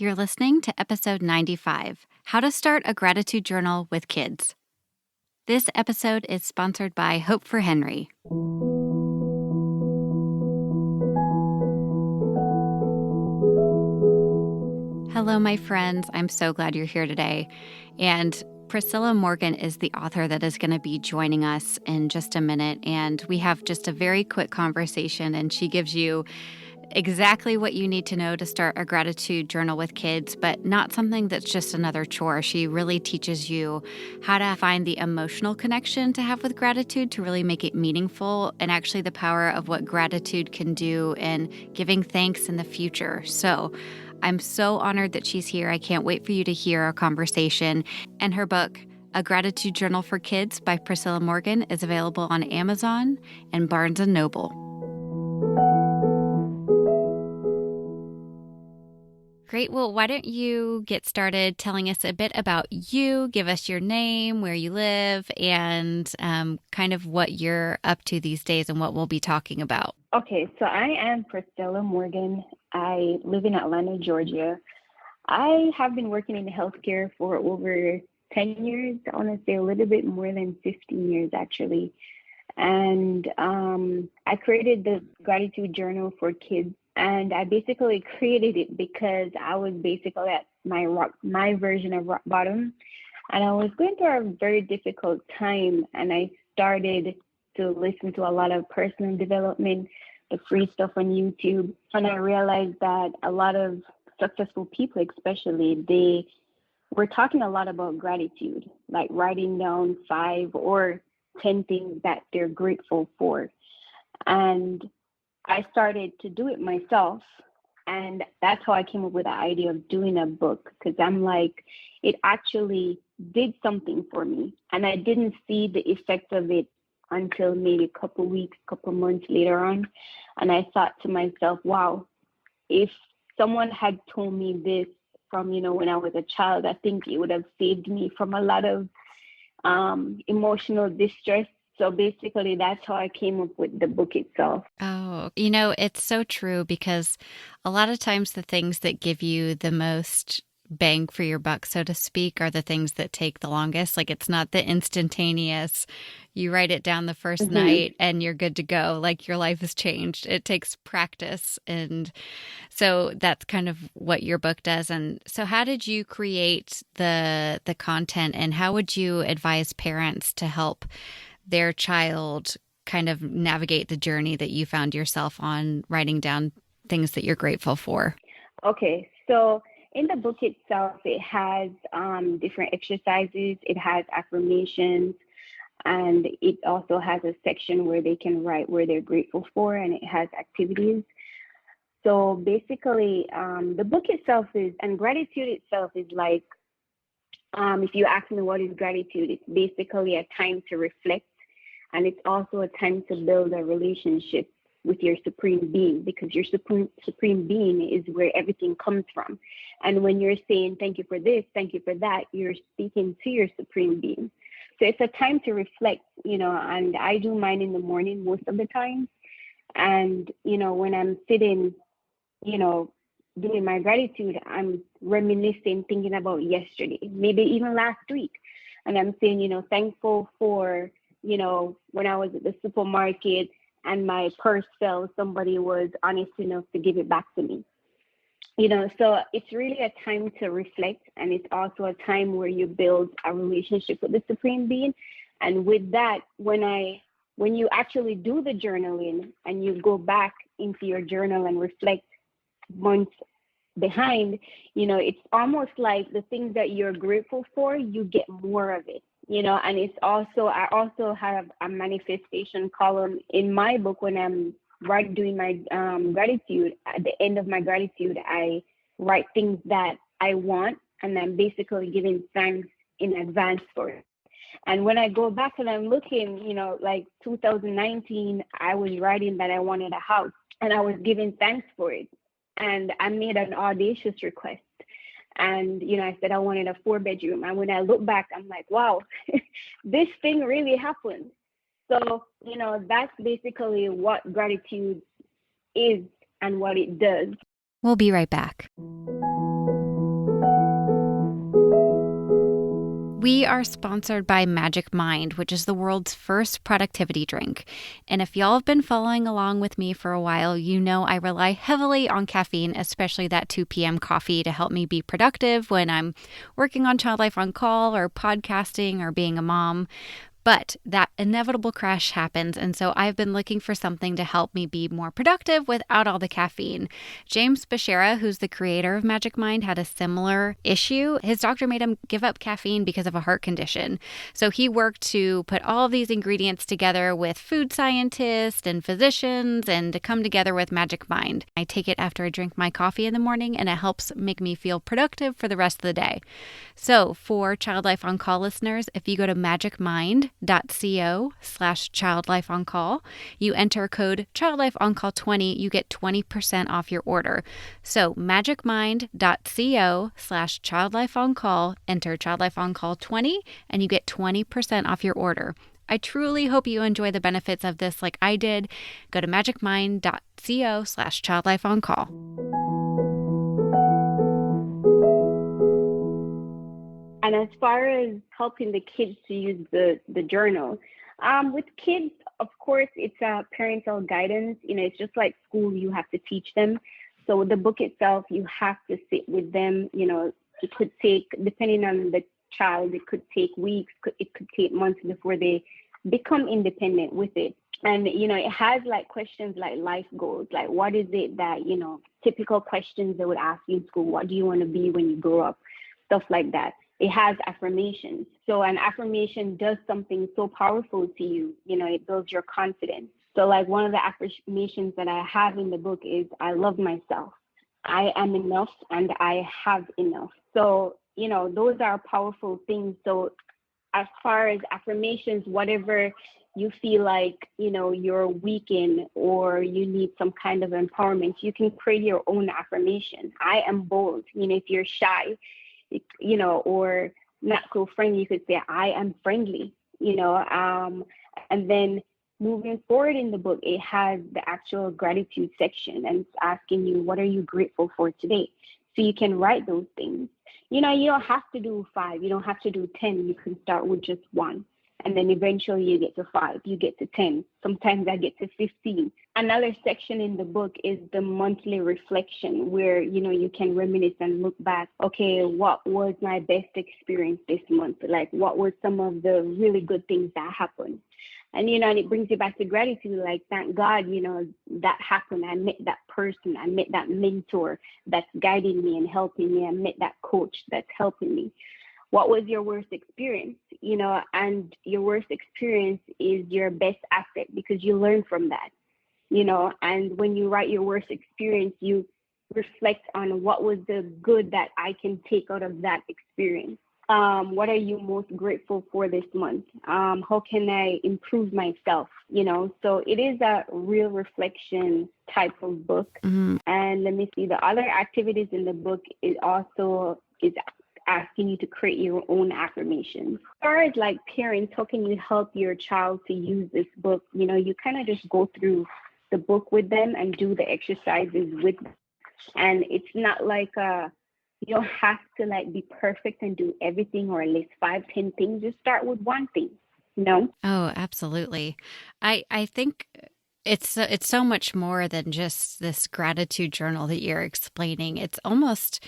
You're listening to episode 95, How to Start a Gratitude Journal with Kids. This episode is sponsored by Hope for Henry. Hello, my friends. I'm so glad you're here today. And Priscilla Morgan is the author that is going to be joining us in just a minute. And we have just a very quick conversation, and she gives you exactly what you need to know to start a gratitude journal with kids, but not something that's just another chore. She really teaches you how to find the emotional connection to have with gratitude to really make it meaningful, and actually the power of what gratitude can do in giving thanks in the future. So I'm so honored that she's here. I can't wait for you to hear our conversation. And her book, A Gratitude Journal for Kids by Priscilla Morgan, is available on Amazon and Barnes & Noble. Great. Well, why don't you get started telling us a bit about you, give us your name, where you live, and kind of what you're up to these days and what we'll be talking about. Okay, so I am Priscilla Morgan. I live in Atlanta, Georgia. I have been working in healthcare for over 10 years. I want to say a little bit more than 15 years, actually. And I created the gratitude journal for kids. And I basically created it because I was basically at my version of rock bottom. And I was going through a very difficult time. And I started to listen to a lot of personal development, the free stuff on YouTube. And I realized that a lot of successful people, especially, they were talking a lot about gratitude, like writing down 5 or 10 things that they're grateful for. And I started to do it myself. And that's how I came up with the idea of doing a book, because I'm like, it actually did something for me. And I didn't see the effect of it until maybe a couple weeks, couple months later on. And I thought to myself, wow, if someone had told me this from, when I was a child, I think it would have saved me from a lot of emotional distress. So basically, that's how I came up with the book itself. Oh, it's so true, because a lot of times the things that give you the most bang for your buck, so to speak, are the things that take the longest. Like, it's not the instantaneous, you write it down the first night and you're good to go. Like, your life has changed. It takes practice. And so that's kind of what your book does. And so how did you create the content, and how would you advise parents to help their child kind of navigate the journey that you found yourself on, writing down things that you're grateful for? Okay, so in the book itself, it has different exercises, it has affirmations, and it also has a section where they can write where they're grateful for, and it has activities. So basically, the book itself and gratitude itself is like, if you ask me what is gratitude, it's basically a time to reflect, and it's also a time to build a relationship with your supreme being, because your supreme being is where everything comes from. And when you're saying thank you for this, thank you for that, you're speaking to your supreme being. So it's a time to reflect, and I do mine in the morning most of the time. And, when I'm sitting, doing my gratitude, I'm reminiscing, thinking about yesterday, maybe even last week. And I'm saying, thankful for, when I was at the supermarket and my purse fell, somebody was honest enough to give it back to me. So it's really a time to reflect, and it's also a time where you build a relationship with the supreme being. And with that, when you actually do the journaling and you go back into your journal and reflect months behind, it's almost like the things that you're grateful for, you get more of it. And I also have a manifestation column in my book. When I'm doing my gratitude, at the end of my gratitude, I write things that I want, and I'm basically giving thanks in advance for it. And when I go back and I'm looking, like 2019, I was writing that I wanted a house, and I was giving thanks for it. And I made an audacious request. And, I said I wanted a 4-bedroom. And when I look back, I'm like, wow, this thing really happened. So, that's basically what gratitude is and what it does. We'll be right back. We are sponsored by Magic Mind, which is the world's first productivity drink. And if y'all have been following along with me for a while, you know I rely heavily on caffeine, especially that 2 p.m. coffee, to help me be productive when I'm working on Child Life on Call or podcasting or being a mom. But that inevitable crash happens, and so I've been looking for something to help me be more productive without all the caffeine. James Bashara, who's the creator of Magic Mind, had a similar issue. His doctor made him give up caffeine because of a heart condition. So he worked to put all of these ingredients together with food scientists and physicians and to come together with Magic Mind. I take it after I drink my coffee in the morning, and it helps make me feel productive for the rest of the day. So for Child Life on Call listeners, if you go to magicmind.co/childlifeoncall, you enter code childlifeoncall20, you get 20% off your order. So magicmind.co/childlifeoncall, enter childlifeoncall20, and you get 20% off your order. I truly hope you enjoy the benefits of this like I did. Go to magicmind.co/childlifeoncall. And as far as helping the kids to use the journal, with kids, of course, it's parental guidance. It's just like school, you have to teach them. So with the book itself, you have to sit with them. It could take, depending on the child, it could take weeks, it could take months before they become independent with it. And, it has like questions like life goals, like what is it that, typical questions they would ask you in school. What do you want to be when you grow up? Stuff like that. It has affirmations. So an affirmation does something so powerful to you. It builds your confidence. So like one of the affirmations that I have in the book is, I love myself. I am enough and I have enough. So, those are powerful things. So as far as affirmations, whatever you feel like, you're weak in or you need some kind of empowerment, you can create your own affirmation. I am bold. If you're shy, or not so friendly, you could say, I am friendly, and then moving forward in the book, it has the actual gratitude section and it's asking you, what are you grateful for today? So you can write those things. You don't have to do 5, you don't have to do 10, you can start with just 1. And then eventually you get to 5, you get to 10. Sometimes I get to 15. Another section in the book is the monthly reflection where, you can reminisce and look back. Okay, what was my best experience this month? Like, what were some of the really good things that happened? And, and it brings you back to gratitude. Like, thank God, that happened. I met that person. I met that mentor that's guiding me and helping me. I met that coach that's helping me. What was your worst experience? And your worst experience is your best asset because you learn from that, and when you write your worst experience, you reflect on what was the good that I can take out of that experience. What are you most grateful for this month? How can I improve myself? So it is a real reflection type of book. Mm-hmm. And let me see, the other activities in the book is asking you to create your own affirmations. As far as like parents, how can you help your child to use this book? You kind of just go through the book with them and do the exercises with them. And it's not like you don't have to like be perfect and do everything or list 5, 10 things. Just start with one thing, Oh, absolutely. I think it's so much more than just this gratitude journal that you're explaining. It's almost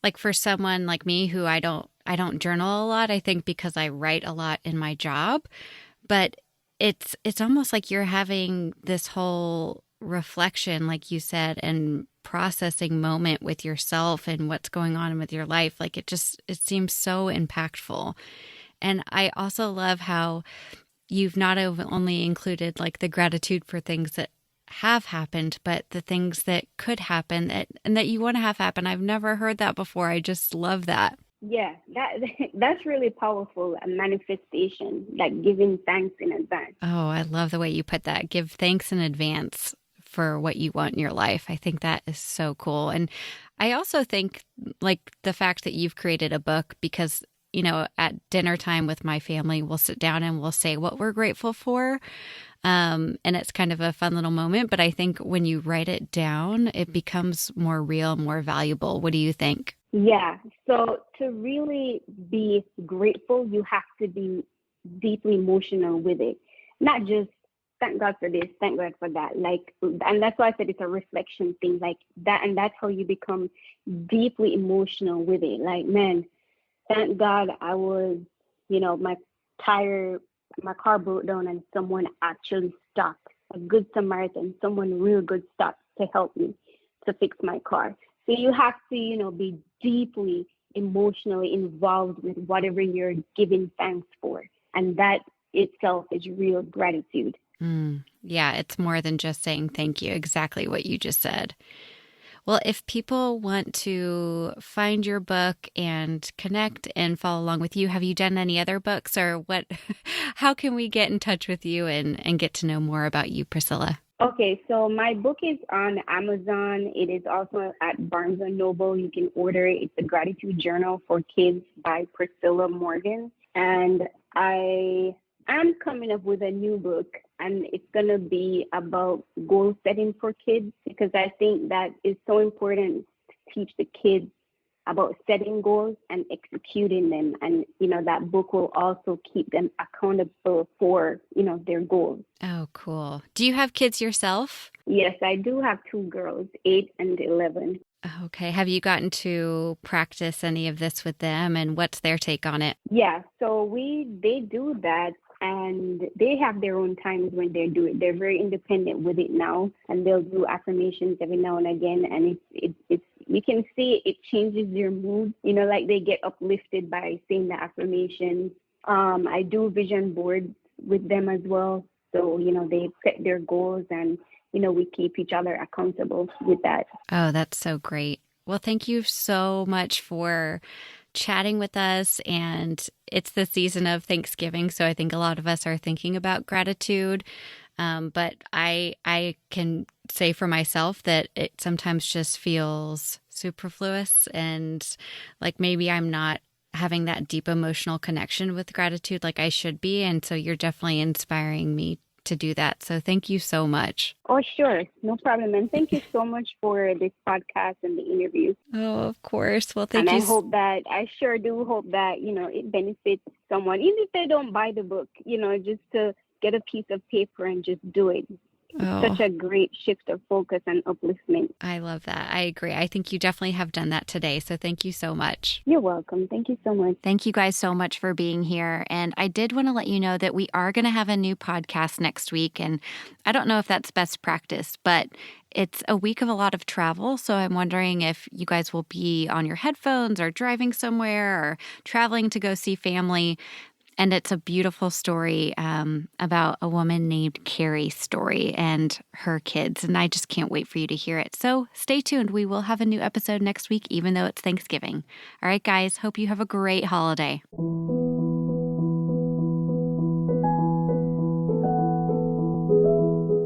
like for someone like me who I don't journal a lot, I think because I write a lot in my job, but it's almost like you're having this whole reflection, like you said, and processing moment with yourself and what's going on with your life. Like it seems so impactful. And I also love how you've not only included like the gratitude for things that have happened, but the things that could happen and that you want to have happen. I've never heard that before. I just love that. Yeah, that's really powerful. A manifestation, like giving thanks in advance. Oh, I love the way you put that. Give thanks in advance for what you want in your life. I think that is so cool. And I also think like the fact that you've created a book because at dinner time with my family, we'll sit down and we'll say what we're grateful for. And it's kind of a fun little moment. But I think when you write it down, it becomes more real, more valuable. What do you think? Yeah. So to really be grateful, you have to be deeply emotional with it. Not just thank God for this, thank God for that. Like, and that's why I said it's a reflection thing, like that, and that's how you become deeply emotional with it. Like, man, thank God I was, my tire, my car broke down and someone actually stopped. A good Samaritan, someone real good stopped to help me to fix my car. So you have to, be deeply emotionally involved with whatever you're giving thanks for. And that itself is real gratitude. Yeah, it's more than just saying thank you. Exactly what you just said. Well, if people want to find your book and connect and follow along with you, have you done any other books or what? How can we get in touch with you and get to know more about you, Priscilla? Okay, so my book is on Amazon. It is also at Barnes and Noble. You can order it. It's a gratitude journal for kids by Priscilla Morgan. And I am coming up with a new book, and it's going to be about goal setting for kids because I think that is so important to teach the kids about setting goals and executing them. And, that book will also keep them accountable for, their goals. Oh, cool. Do you have kids yourself? Yes, I do have two girls, 8 and 11. Okay. Have you gotten to practice any of this with them and what's their take on it? Yeah, so they do that and they have their own times when they do it. They're very independent with it now and they'll do affirmations every now and again and it's you can see it changes your mood. Like they get uplifted by saying the affirmations. I do vision boards with them as well. So, they set their goals and we keep each other accountable with that. Oh, that's so great. Well, thank you so much for chatting with us. And it's the season of Thanksgiving. So I think a lot of us are thinking about gratitude. But I can say for myself that it sometimes just feels superfluous and like maybe I'm not having that deep emotional connection with gratitude like I should be. And so you're definitely inspiring me to do that. So thank you so much. Oh, sure. No problem. And thank you so much for this podcast and the interview. Oh, of course. Well, And thank you. I sure do hope that, it benefits someone, even if they don't buy the book, just to get a piece of paper and just do it. It's such a great shift of focus and upliftment. I love that. I agree. I think you definitely have done that today. So thank you so much. You're welcome. Thank you so much. Thank you guys so much for being here. And I did want to let you know that we are going to have a new podcast next week. And I don't know if that's best practice, but it's a week of a lot of travel. So I'm wondering if you guys will be on your headphones or driving somewhere or traveling to go see family. And it's a beautiful story about a woman named Carrie's story and her kids. And I just can't wait for you to hear it. So stay tuned. We will have a new episode next week, even though it's Thanksgiving. All right, guys. Hope you have a great holiday.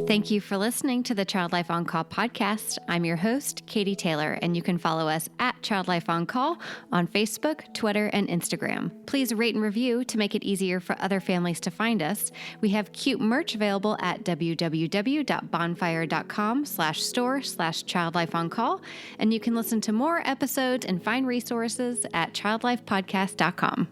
Thank you for listening to the Child Life On Call podcast. I'm your host, Katie Taylor, and you can follow us at Child Life On Call on Facebook, Twitter, and Instagram. Please rate and review to make it easier for other families to find us. We have cute merch available at www.bonfire.com/store/childlifeoncall, and you can listen to more episodes and find resources at childlifepodcast.com.